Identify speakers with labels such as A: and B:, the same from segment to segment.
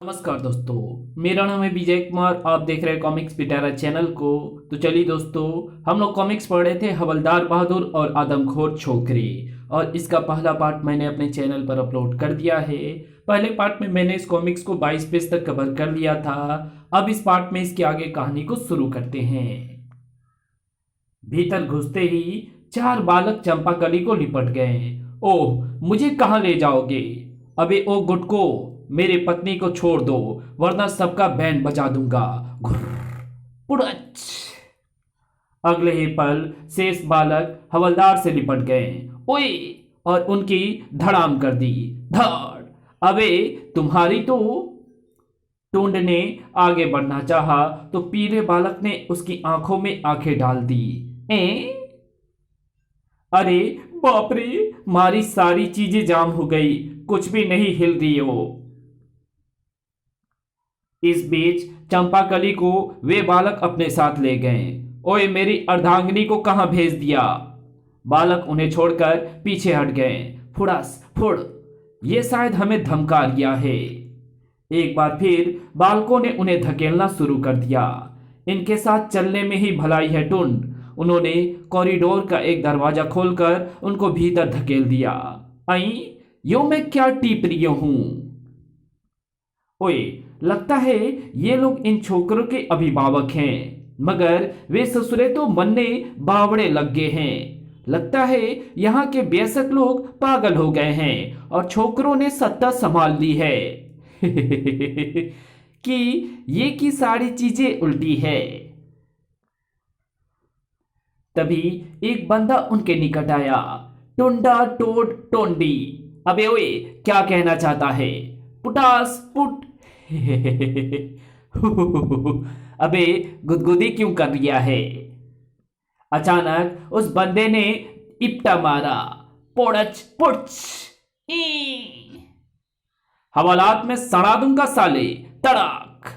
A: नमस्कार दोस्तों, मेरा नाम है विजय कुमार। आप देख रहे हैं कॉमिक्स पिटारा चैनल को। तो चलिए दोस्तों, हम लोग कॉमिक्स पढ़ रहे थे हवलदार बहादुर और आदमखोर छोकरी, और इसका पहला पार्ट मैंने अपने चैनल पर अपलोड कर दिया है। पहले पार्ट में मैंने इस कॉमिक्स को 22 पेज तक कवर कर लिया था। अब इस पार्ट में इसके आगे कहानी को शुरू करते हैं। भीतर घुसते ही चार बालक चंपाकली को लिपट गए। ओह, मुझे कहाँ ले जाओगे? अबे ओ गुटको, मेरे पत्नी को छोड़ दो वरना सबका बैंड बजा दूंगा। पुड़च। अगले ही पल शेष बालक हवलदार से लिपट गए। ओए, और उनकी धड़ाम कर दी। धड़। अबे तुम्हारी तो। टुंड ने आगे बढ़ना चाहा तो पीले बालक ने उसकी आंखों में आंखें डाल दी। अरे बाप रे, मारी सारी चीजें जाम हो गई, कुछ भी नहीं हिल रही हो। इस बीच चंपाकली को वे बालक अपने साथ ले गए। ओए, मेरी अर्धांगिनी को कहां भेज दिया? बालक उन्हें छोड़कर पीछे हट गए। फुड़स फुड़, ये शायद हमें धमका लिया है। एक बार फिर बालकों ने उन्हें धकेलना शुरू कर दिया। इनके साथ चलने में ही भलाई है टुंड। उन्होंने कॉरिडोर का एक दरवाजा खोलकर उनको भीतर धकेल दिया। आई, यो मैं क्या टीप रही हूं? ओए, लगता है ये लोग इन छोकरों के अभिभावक हैं, मगर वे ससुरे तो मन्ने बावड़े लग गए हैं। लगता है यहाँ के बेशक लोग पागल हो गए हैं और छोकरों ने सत्ता संभाल ली है। कि ये की सारी चीजें उल्टी है। तभी एक बंदा उनके निकट आया। टुंडा टोड टोंडी। अबे ओए, क्या कहना चाहता है? पुटास पुट। अबे गुदगुदी क्यों कर लिया है? अचानक उस बंदे ने इप्टा मारा। पोड़च पुच। हवालात में सड़ा दूंगा साले। तड़ाक।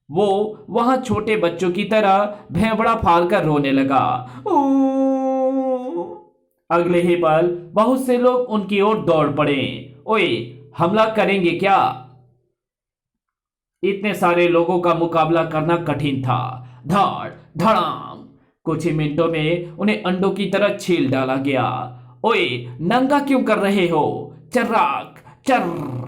A: वो वहां छोटे बच्चों की तरह भेवड़ा फाड़कर रोने लगा। अगले ही पल बहुत से लोग उनकी ओर दौड़ पड़े। ओए, हमला करेंगे क्या? इतने सारे लोगों का मुकाबला करना कठिन था। धड़ धड़ाम। कुछ ही मिनटों में उन्हें अंडों की तरह छील डाला गया। ओए, नंगा क्यों कर रहे हो? चर्राक चर्र।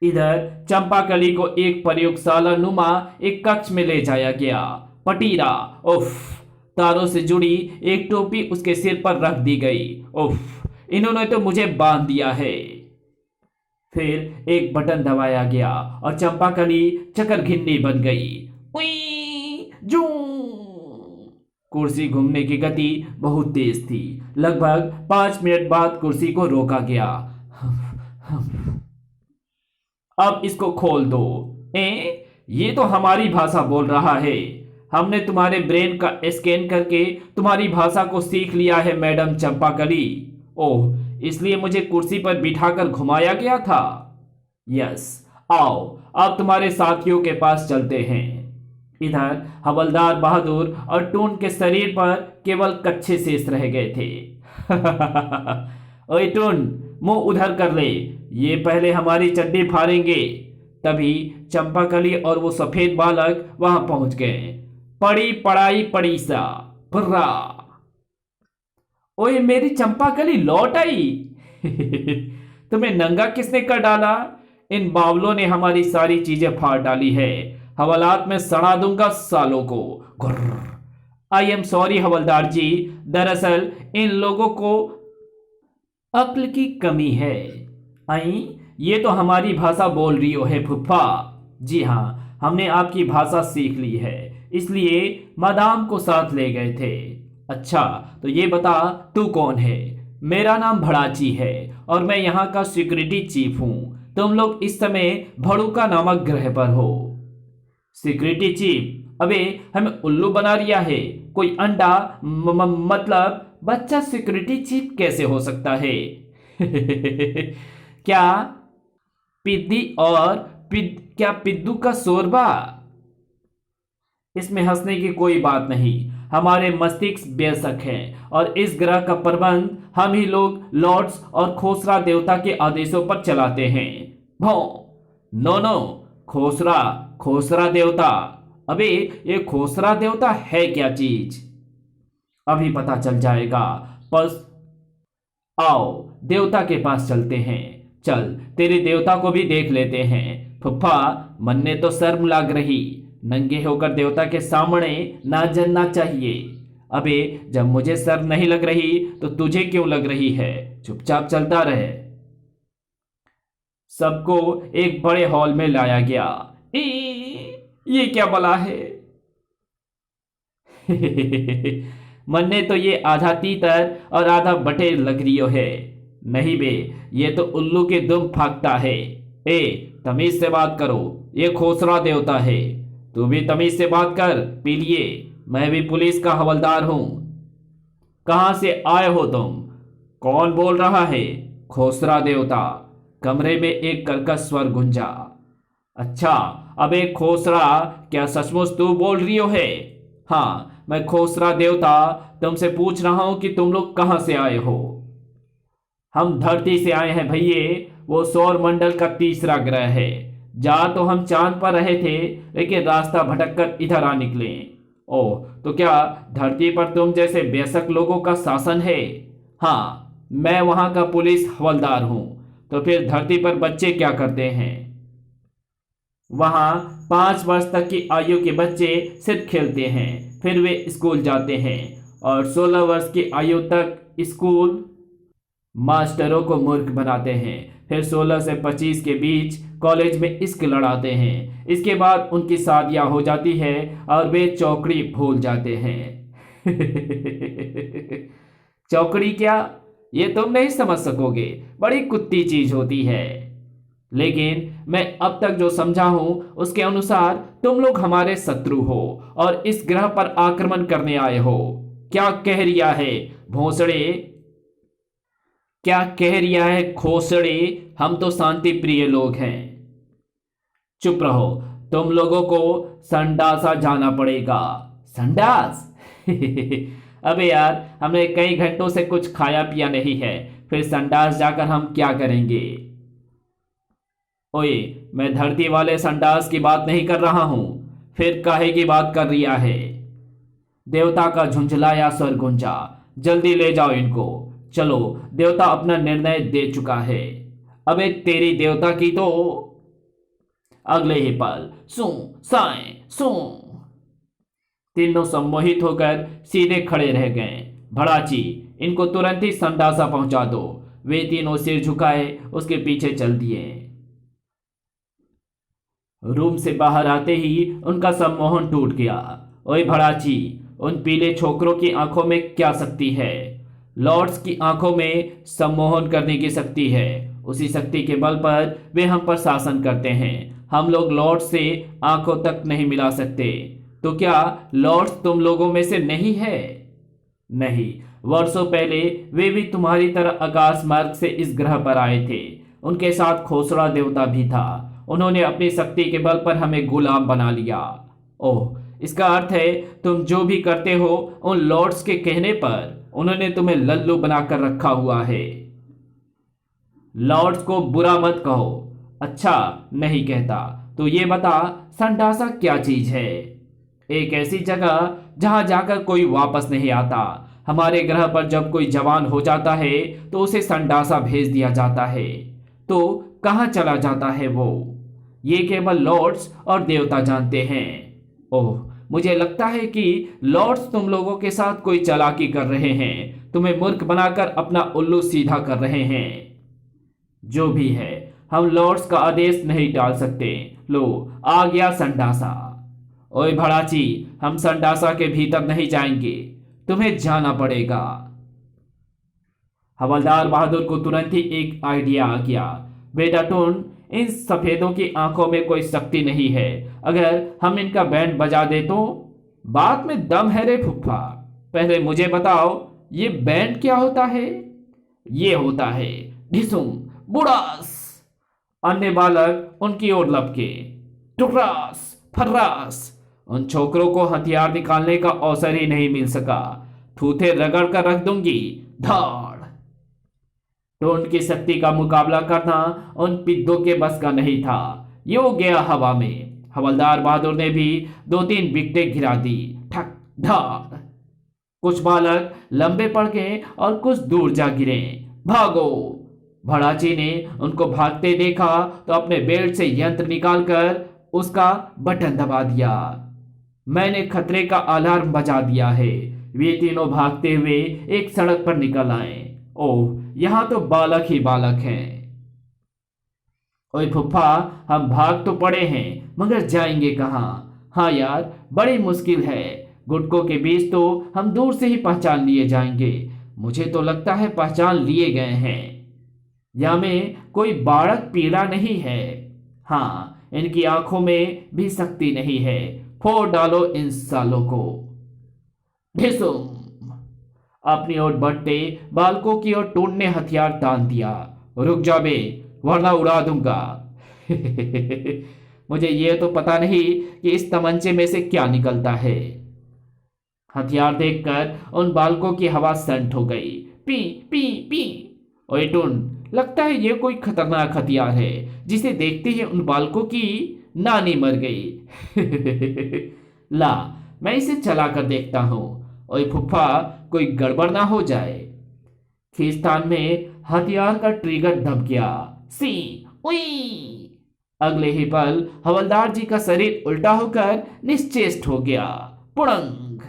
A: इधर चंपाकली को एक प्रयोगशाला नुमा एक कक्ष में ले जाया गया। पटीरा, उफ, तारों से जुड़ी एक टोपी उसके सिर पर रख दी गई। उफ, इन्होंने तो मुझे बांध दिया है। फिर एक बटन दबाया गया और चंपाकली चकरघिन्नी बन गई। उई, जू। कुर्सी घूमने की गति बहुत तेज थी। लगभग 5 मिनट बाद कुर्सी को रोका गया। अब इसको खोल दो। ये तो हमारी भाषा बोल रहा है। हमने तुम्हारे ब्रेन का स्कैन करके तुम्हारी भाषा को सीख लिया है मैडम चंपाकली। ओह, इसलिए मुझे कुर्सी पर बिठाकर घुमाया गया था। यस, आओ अब तुम्हारे साथियों के पास चलते हैं। इधर हवलदार बहादुर और टून के शरीर पर केवल कच्चे शेष रह गए थे। ओए टून, मुंह उधर कर ले, ये पहले हमारी चड्डी फाड़ेंगे। तभी चंपाकली और वो सफेद बालक वहां पहुंच गए। पड़ी पड़ाई पड़ी सा फुर्रा। ओए, मेरी चंपाकली लौट आई। तुम्हें नंगा किसने कर डाला? इन बावलों ने हमारी सारी चीजें फाड़ डाली है। हवालात में सड़ा दूंगा सालों को। आई एम सॉरी हवलदार जी, दरअसल इन लोगों को अक्ल की कमी है। आई, ये तो हमारी भाषा बोल रही हो है फुफ्फा। जी हाँ, हमने आपकी भाषा सीख ली है, इसलिए मादाम को साथ ले गए थे। अच्छा, तो ये बता तू कौन है? मेरा नाम भड़ाची है और मैं यहाँ का सिक्योरिटी चीफ हूँ। तुम लोग इस समय भड़ूका नामक ग्रह पर हो। Security chief? अबे हमें उल्लू बना रिया है कोई अंडा? मतलब बच्चा सिक्योरिटी चीफ कैसे हो सकता है? क्या पिद्दी और क्या पिद्दू का शोरबा? इसमें हंसने की कोई बात नहीं। हमारे मस्तिष्क बेशक हैं और इस ग्रह का प्रबंध हम ही लोग लॉर्ड्स और खोसरा देवता के आदेशों पर चलाते हैं। भौ नो नो, खोसरा, खोसरा देवता। अबे ये खोसरा देवता है क्या चीज? अभी पता चल जाएगा। बस आओ देवता के पास चलते हैं। चल तेरे देवता को भी देख लेते हैं। फुफ्फा, मन ने तो शर्म लाग रही, नंगे होकर देवता के सामने ना जलना चाहिए। अबे जब मुझे शर्म नहीं लग रही तो तुझे क्यों लग रही है? चुपचाप चलता रहे। सबको एक बड़े हॉल में लाया गया। ये क्या बला है? मन्ने तो ये आधा तीतर और आधा बटेर लग रियो है। नहीं बे, ये तो उल्लू के दुम फाकता है। ए तमीज से बात करो, ये खोसरा देवता है। तू भी तमीज से बात कर, पीलिए। मैं भी पुलिस का हवलदार हूं। कहां से आए हो तुम? कौन बोल रहा है? खोसरा देवता। कमरे में एक कर्कश स्वर गूंजा। अच्छा, अबे खोसरा, क्या सचमुच तू बोल रही हो है? हाँ, मैं खोसरा देवता तुमसे पूछ रहा हूं कि तुम लोग कहां से आए हो? हम धरती से आए हैं भैये, वो सौर मंडल का तीसरा ग्रह है। जा तो हम चांद पर रहे थे, लेकिन रास्ता भटककर इधर आ निकले। ओह, तो क्या धरती पर तुम जैसे बेशक लोगों का शासन है? हाँ, मैं वहां का पुलिस हवलदार हूं। तो फिर धरती पर बच्चे क्या करते हैं? वहां 5 वर्ष तक की आयु के बच्चे सिर्फ खेलते हैं, फिर वे स्कूल जाते हैं, और 16 वर्ष की आयु तक स्कूल मास्टरों को मूर्ख बनाते हैं। फिर 16 से 25 के बीच कॉलेज में इश्क लड़ाते हैं। इसके बाद उनकी शादियां हो जाती है और वे चौकड़ी भूल जाते हैं। चौकड़ी क्या? ये तुम नहीं समझ सकोगे, बड़ी कुत्ती चीज होती है। लेकिन मैं अब तक जो समझा हूं उसके अनुसार तुम लोग हमारे शत्रु हो और इस ग्रह पर आक्रमण करने आए हो। क्या कह रिया है भोसड़े? क्या कह रिया है खोसड़े? हम तो शांति प्रिय लोग हैं। चुप रहो, तुम लोगों को संडासा जाना पड़ेगा। संडास? अबे यार, हमने कई घंटों से कुछ खाया पिया नहीं है, फिर संडास जाकर हम क्या करेंगे? ओए, मैं धरती वाले संडास की बात नहीं कर रहा हूं, फिर काहे की बात कर रिया है? देवता का झुंझलाया स्वर गूंजा। जल्दी ले जाओ इनको। चलो, देवता अपना निर्णय दे चुका है। अबे तेरी देवता की तो। अगले ही पल सू साए सू, तीनों सम्मोहित होकर सीधे खड़े रह गए। भड़ाची, इनको तुरंत ही संडासा पहुंचा दो। वे तीनों सिर झुकाए उसके पीछे चल दिए। रूम से बाहर आते ही उनका सम्मोहन टूट गया। ओए भड़ाची, उन पीले छोकरों की आंखों में क्या शक्ति है? लॉर्ड्स की आंखों में सम्मोहन करने की शक्ति है। उसी शक्ति के बल पर वे हम पर शासन करते हैं। हम लोग लॉर्ड्स से आंखों तक नहीं मिला सकते। तो क्या लॉर्ड्स तुम लोगों में से नहीं है? नहीं, वर्षों पहले वे भी तुम्हारी तरह आकाश मार्ग से इस ग्रह पर आए थे। उनके साथ खोसड़ा देवता भी था। उन्होंने अपनी शक्ति के बल पर हमें गुलाम बना लिया। ओह, इसका अर्थ है तुम जो भी करते हो उन लॉर्ड्स के कहने पर उन्होंने तुम्हें लल्लू बनाकर रखा हुआ है। लॉर्ड्स को बुरा मत कहो। अच्छा, नहीं कहता तो ये बता, संडासा क्या चीज है? एक ऐसी जगह जहां जाकर कोई वापस नहीं आता। हमारे ग्रह पर जब कोई जवान हो जाता है तो उसे संडासा भेज दिया जाता है। तो कहां चला जाता है वो? ये केवल लॉर्ड्स और देवता जानते हैं। ओह, मुझे लगता है कि लॉर्ड्स तुम लोगों के साथ कोई चालाकी कर रहे हैं, तुम्हें मूर्ख बनाकर अपना उल्लू सीधा कर रहे हैं। जो भी है, हम लॉर्ड्स का आदेश नहीं टाल सकते। लो, आ गया संडासा। ओए भड़ाची, हम संडासा के भीतर नहीं जाएंगे, तुम्हें जाना पड़ेगा। हवलदार बहादुर को तुरंत ही एक आइडिया आ गया। बेटा टून, इन सफेदों की आंखों में कोई शक्ति नहीं है। अगर हम इनका बैंड बजा दे तो? बात में दम है रे फुफ्फा। पहले मुझे बताओ, ये बैंड क्या होता है? ये होता है ढिसुम बुड़ास। अन्य बालक उनकी ओर लपके। टुकरास फर्रास। उन छोकरों को हथियार निकालने का अवसर ही नहीं मिल सका। थूथे रगड़ कर रख दूंगी। धाड़। टोंड की शक्ति का मुकाबला करना उन पिद्दों के बस का नहीं था। यो गया हवा में। हवलदार बहादुर ने भी 2-3 विकेटें गिरा दी। ठक धाड़। कुछ बालक लंबे पड़ गए और कुछ दूर जा गिरे। भागो। भड़ाची ने उनको भागते देखा तो अपने बेल्ट से यंत्र निकालकर उसका बटन दबा दिया। मैंने खतरे का अलार्म बजा दिया है। वे तीनों भागते हुए एक सड़क पर निकल आए। ओह, यहां तो बालक ही बालक हैं। ओए फुफ्फा, हम भाग तो पड़े हैं मगर जाएंगे कहाँ? हाँ यार, बड़ी मुश्किल है। गुटकों के बीच तो हम दूर से ही पहचान लिए जाएंगे। मुझे तो लगता है पहचान लिए गए हैं। या में कोई बाड़क पीड़ा नहीं है। हाँ, इनकी आंखों में भी शक्ति नहीं है। फोड़ डालो इन सालों को। ढिसुम। अपनी ओर बढ़ते बालकों की ओर टून ने हथियार तान दिया। रुक जा बे, वरना उड़ा दूंगा। मुझे ये तो पता नहीं कि इस तमंचे में से क्या निकलता है। हथियार देखकर उन बालकों की हवा संट हो गई। P P P. ओए टून, लगता है ये कोई खतरनाक हथियार है। जिसे देखते ही उन बालकों की नानी मर गई। ला, मैं इसे चला कर देखता हूं। ओए फुफ्फा, कोई गड़बड़ ना हो जाए। खींचतान में हथियार का ट्रिगर दब गया। सी उई। अगले ही पल हवलदार जी का शरीर उल्टा होकर निश्चेष्ट हो गया। पुड़ंग।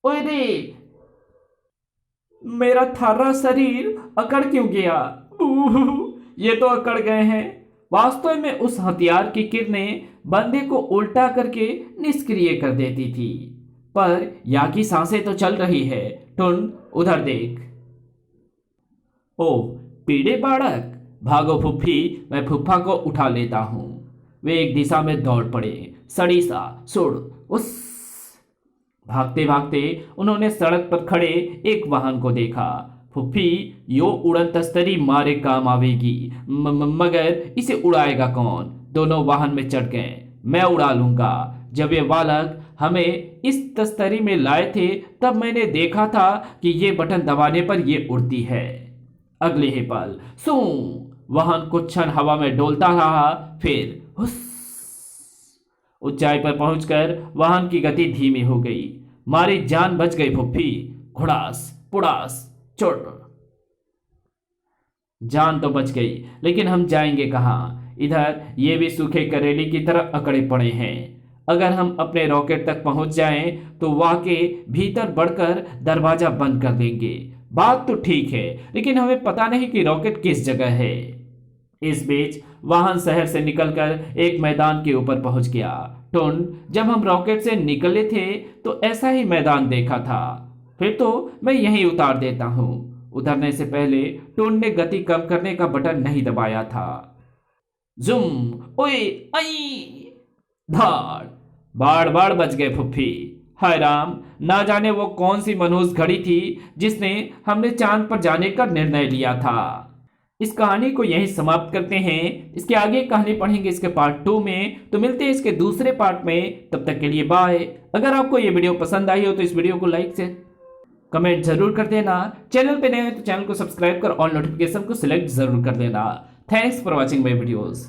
A: ओए देख, मेरा थारा शरीर अकड़ क्यों गया? ये तो अकड़ गए हैं। वास्तव में उस हथियार की किरणें बंदे को उल्टा करके निष्क्रिय कर देती थी। पर या की सांसें तो चल रही है। टुन, उधर देख। ओह, पीड़े बाड़क, भागो फुफ्फी, मैं फुफ्फा को उठा लेता हूं। वे एक दिशा में दौड़ पड़े। सड़ी सा सुड़ उस। भागते भागते उन्होंने सड़क पर खड़े एक वाहन को देखा। फुफ्फी, यो उड़न तस्तरी मारे काम आवेगी, मगर इसे उड़ाएगा कौन? दोनों वाहन में चढ़ गए। मैं उड़ा लूंगा। जब ये बालक हमें इस तस्तरी में लाए थे तब मैंने देखा था कि ये बटन दबाने पर ये उड़ती है। अगले ही पल सू, वाहन कुछ क्षण हवा में डोलता रहा, फिर हुस। ऊंचाई पर पहुंचकर वाहन की गति धीमी हो गई। मारी जान बच गई फुफ्फी। घुड़ास पुड़ास चोट। जान तो बच गई, लेकिन हम जाएंगे कहाँ? इधर ये भी सूखे करेली की तरह अकड़े पड़े हैं। अगर हम अपने रॉकेट तक पहुंच जाएं तो वहां के भीतर बढ़कर दरवाजा बंद कर देंगे। बात तो ठीक है, लेकिन हमें पता नहीं कि रॉकेट किस जगह है। इस बीच वाहन शहर से निकलकर एक मैदान के ऊपर पहुंच गया। टुन, जब हम रॉकेट से निकले थे तो ऐसा ही मैदान देखा था। फिर तो मैं यहीं उतार देता हूं। उतरने से पहले टुन ने गति कम करने का बटन नहीं दबाया था। जुम, ओए आई, धाड़। बाड़ बाड़ बच गए फुफ्फी। हाय राम, ना जाने वो कौन सी मनहूस घड़ी थी जिसने हमने चांद पर जाने का निर्णय लिया था। इस कहानी को यहीं समाप्त करते हैं। इसके आगे कहानी पढ़ेंगे इसके पार्ट 2 में। तो मिलते हैं इसके दूसरे पार्ट में। तब तक के लिए बाय। अगर आपको ये वीडियो पसंद आई हो तो इस वीडियो को लाइक से कमेंट जरूर कर देना। चैनल पे नए हैं तो चैनल को सब्सक्राइब कर ऑल नोटिफिकेशन को सिलेक्ट जरूर कर देना। Thanks for watching my videos.